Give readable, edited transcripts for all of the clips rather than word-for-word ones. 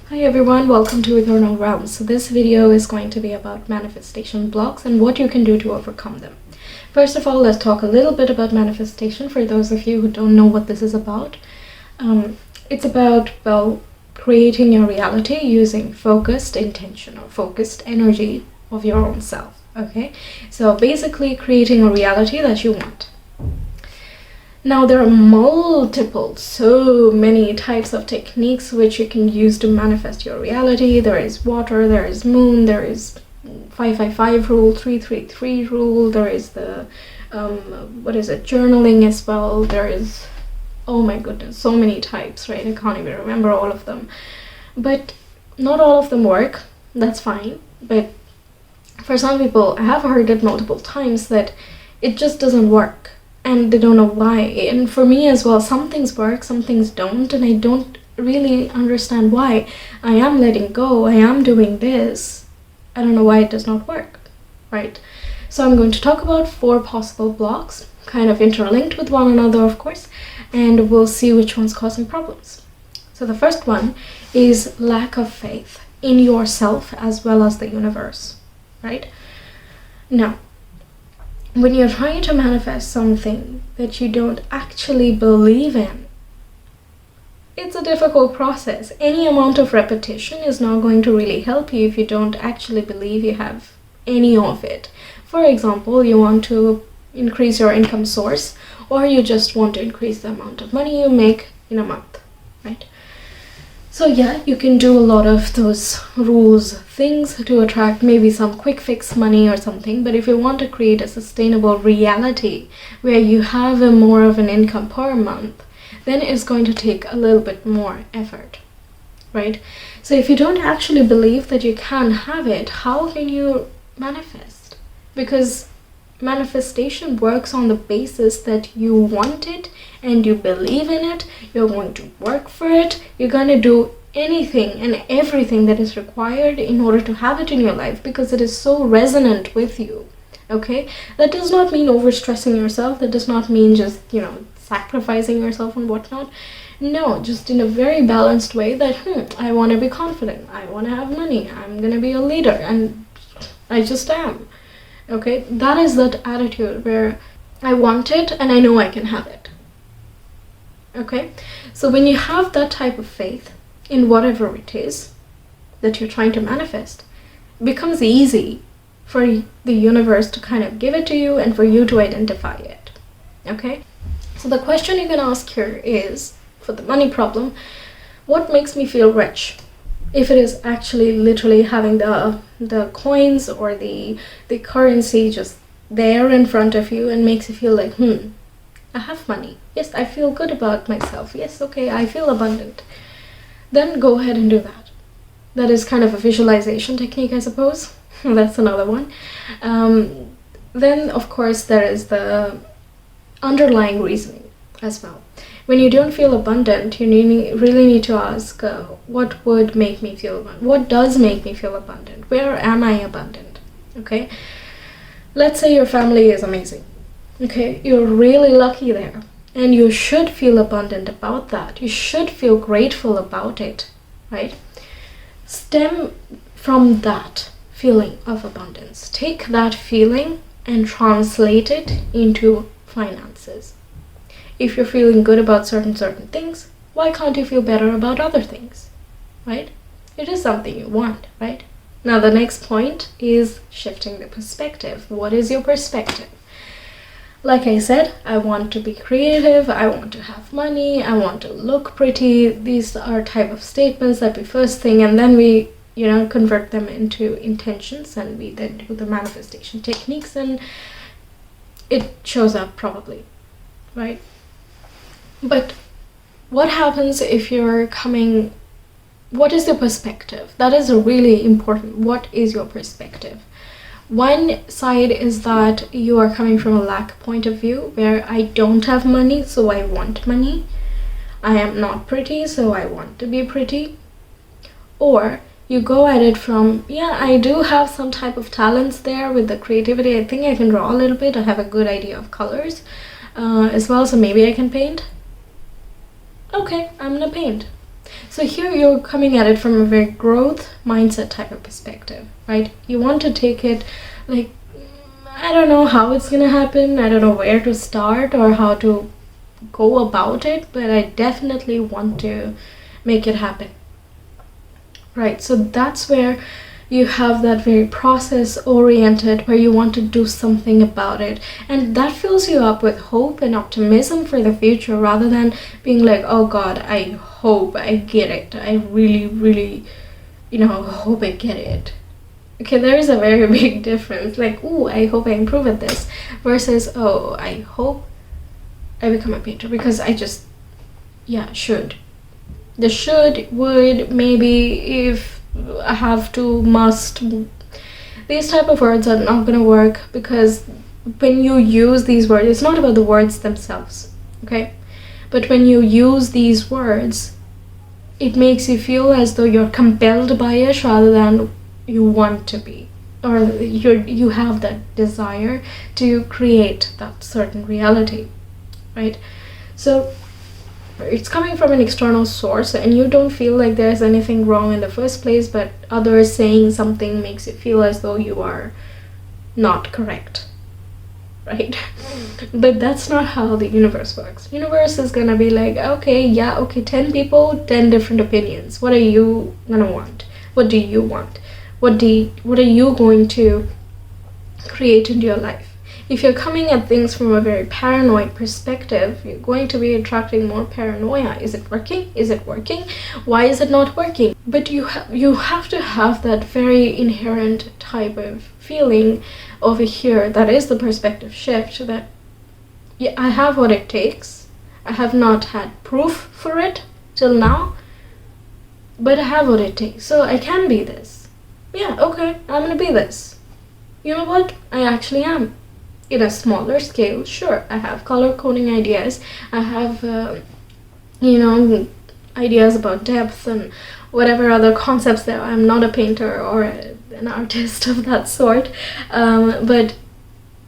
Hi everyone, welcome to Ethernal Realms. So this video is going to be about manifestation blocks and what you can do to overcome them. First of all, let's talk a little bit about manifestation for those of you who don't know what this is about. It's about, well, creating your reality using focused intention or focused energy of your own self, okay? So basically creating a reality that you want. Now there are so many types of techniques which you can use to manifest your reality. There is water, there is moon, there is 555 rule, 333 rule, there is the, journaling as well. There is, oh my goodness, so many types, right? I can't even remember all of them. But not all of them work, that's fine. But for some people, I have heard it multiple times that it just doesn't work. And they don't know why. And for me as well, some things work, some things don't, and I don't really understand why. I am letting go, I am doing this. I don't know why it does not work, right? So I'm going to talk about 4 possible blocks, kind of interlinked with one another, of course, and we'll see which one's causing problems. So the first one is lack of faith in yourself as well as the universe, right? Now, when you're trying to manifest something that you don't actually believe in, it's a difficult process. Any amount of repetition is not going to really help you if you don't actually believe you have any of it. For example, you want to increase your income source, or you just want to increase the amount of money you make in a month, right? So yeah, you can do a lot of those rules things to attract maybe some quick fix money or something, but if you want to create a sustainable reality where you have more of an income per month, then it's going to take a little bit more effort, right? So if you don't actually believe that you can have it, how can you manifest? Because manifestation works on the basis that you want it and you believe in it, you're going to work for it, you're going to do anything and everything that is required in order to have it in your life because it is so resonant with you, okay? That does not mean overstressing yourself, that does not mean just, sacrificing yourself and whatnot. No, just in a very balanced way that, I want to be confident, I want to have money, I'm going to be a leader, and I just am. Okay, that is that attitude where I want it and I know I can have it. Okay, so when you have that type of faith in whatever it is that you're trying to manifest, it becomes easy for the universe to kind of give it to you and for you to identify it. Okay, so the question you can ask here is, for the money problem, what makes me feel rich? If it is actually literally having the coins or the currency just there in front of you and makes you feel like, I have money. Yes, I feel good about myself. Yes, okay, I feel abundant. Then go ahead and do that. That is kind of a visualization technique, I suppose. That's another one. Then, of course, there is the underlying reasoning as well. When you don't feel abundant, you really need to ask, what would make me feel abundant? What does make me feel abundant? Where am I abundant? Okay? Let's say your family is amazing. Okay? You're really lucky there. And you should feel abundant about that. You should feel grateful about it. Right? Stem from that feeling of abundance. Take that feeling and translate it into finances. If you're feeling good about certain things, why can't you feel better about other things, right? It is something you want, right? Now the next point is shifting the perspective. What is your perspective? Like I said, I want to be creative, I want to have money, I want to look pretty. These are type of statements that we first think, and then we, convert them into intentions, and we then do the manifestation techniques, and it shows up probably, right? But what happens if what is the perspective? That is really important. What is your perspective? One side is that you are coming from a lack point of view where I don't have money, so I want money. I am not pretty, so I want to be pretty. Or you go at it from, I do have some type of talents there with the creativity. I think I can draw a little bit. I have a good idea of colors as well, so maybe I can paint. Okay, I'm gonna paint. So here you're coming at it from a very growth mindset type of perspective, right? You want to take it like, I don't know how it's gonna happen, I don't know where to start or how to go about it, but I definitely want to make it happen, right? So that's where you have that very process oriented, where you want to do something about it, and that fills you up with hope and optimism for the future, rather than being like, oh god, I hope I get it, I really hope I get it. Okay, there is a very big difference, like, ooh, I hope I improve at this, versus, oh, I hope I become a painter because I just, should. The should, would, maybe, if I have to, must, these type of words are not going to work, because when you use these words, it's not about the words themselves, okay? But when you use these words, it makes you feel as though you're compelled by it rather than you want to be, or you have that desire to create that certain reality, right? So it's coming from an external source and you don't feel like there's anything wrong in the first place, but others saying something makes you feel as though you are not correct, right? But that's not how the universe works. Universe is gonna be like, okay, 10 people, 10 different opinions. What are you gonna want? What do you want? What are you going to create into your life? If you're coming at things from a very paranoid perspective, you're going to be attracting more paranoia. Is it working? Is it working? Why is it not working? But you have to have that very inherent type of feeling over here. That is the perspective shift, that I have what it takes. I have not had proof for it till now, but I have what it takes. So I can be this. Yeah, okay, I'm gonna be this. You know what? I actually am. In a smaller scale, sure, I have color coding ideas, I have ideas about depth and whatever other concepts there. I'm not a painter or an artist of that sort, but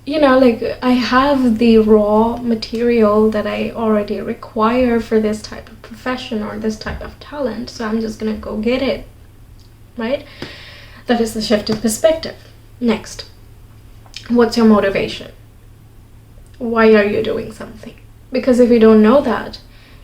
I have the raw material that I already require for this type of profession or this type of talent, so I'm just gonna go get it, right? That is the shift in perspective. Next, what's your motivation? Why are you doing something? Because if you don't know that,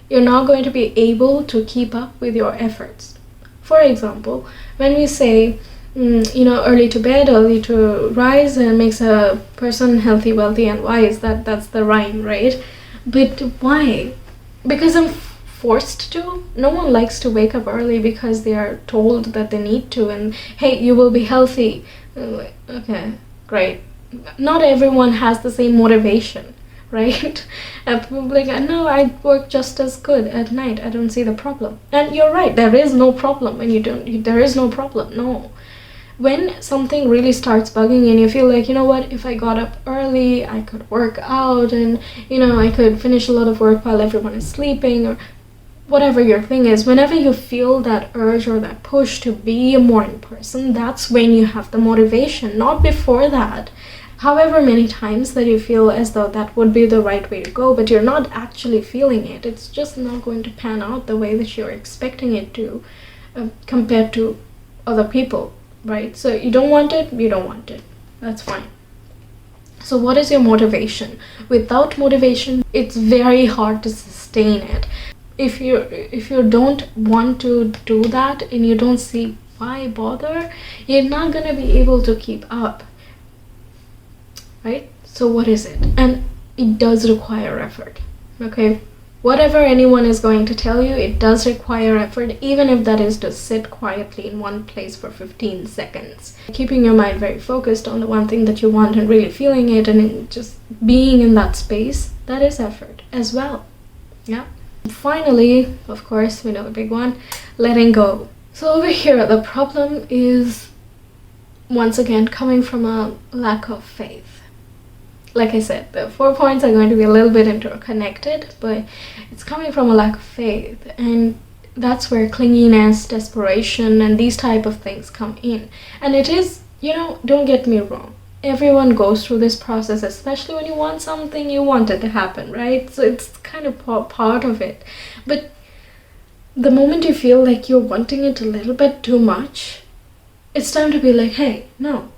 you're not going to be able to keep up with your efforts. For example, when we say, early to bed, early to rise, makes a person healthy, wealthy, and wise, that's the rhyme, right? But why? Because I'm forced to. No one likes to wake up early because they are told that they need to, and hey, you will be healthy. Okay, great. Not everyone has the same motivation, right? People like, no, I work just as good at night, I don't see the problem. And you're right, there is no problem when there is no problem. No, when something really starts bugging and you feel like, you know what, if I got up early, I could work out, and I could finish a lot of work while everyone is sleeping, or whatever your thing is, whenever you feel that urge or that push to be a morning person, that's when you have the motivation, not before that. However many times that you feel as though that would be the right way to go, but you're not actually feeling it, it's just not going to pan out the way that you're expecting it to, compared to other people, right? So you don't want it, that's fine. So what is your motivation? Without motivation, it's very hard to sustain it. If you don't want to do that and you don't see why bother, you're not going to be able to keep up, right? So what is it? And it does require effort, okay? Whatever anyone is going to tell you, it does require effort, even if that is to sit quietly in one place for 15 seconds. Keeping your mind very focused on the one thing that you want and really feeling it and just being in that space, that is effort as well, yeah? Finally, of course, we know the big one, letting go. So over here, the problem is, once again, coming from a lack of faith. Like I said, the 4 points are going to be a little bit interconnected, but it's coming from a lack of faith, and that's where clinginess, desperation, and these type of things come in. And it is, don't get me wrong, everyone goes through this process, especially when you want something, you want it to happen, right? So it's kind of part of it. But the moment you feel like you're wanting it a little bit too much, it's time to be like, hey, no.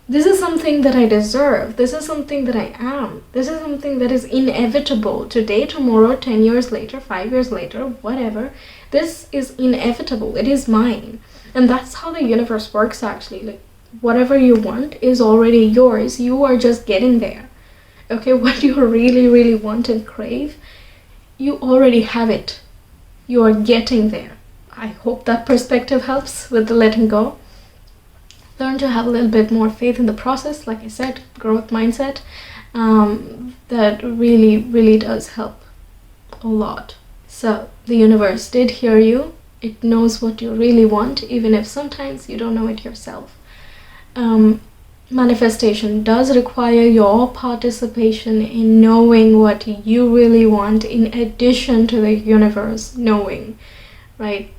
This is something that I deserve. This is something that I am. This is something that is inevitable. Today, tomorrow, 10 years later, 5 years later, whatever. This is inevitable. It is mine. And that's how the universe works, actually. Like, whatever you want is already yours. You are just getting there. Okay, what you really, really want and crave, you already have it. You are getting there. I hope that perspective helps with the letting go. Learn to have a little bit more faith in the process. Like I said, growth mindset. That really, really does help a lot. So the universe did hear you. It knows what you really want, even if sometimes you don't know it yourself. Manifestation does require your participation in knowing what you really want, in addition to the universe knowing, right?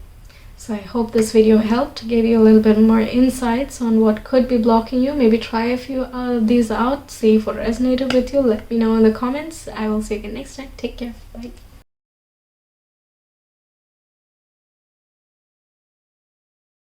So I hope this video helped, gave you a little bit more insights on what could be blocking you. Maybe try a few of these out, see if what resonated with you. Let me know in the comments. I will see you again next time. Take care. Bye.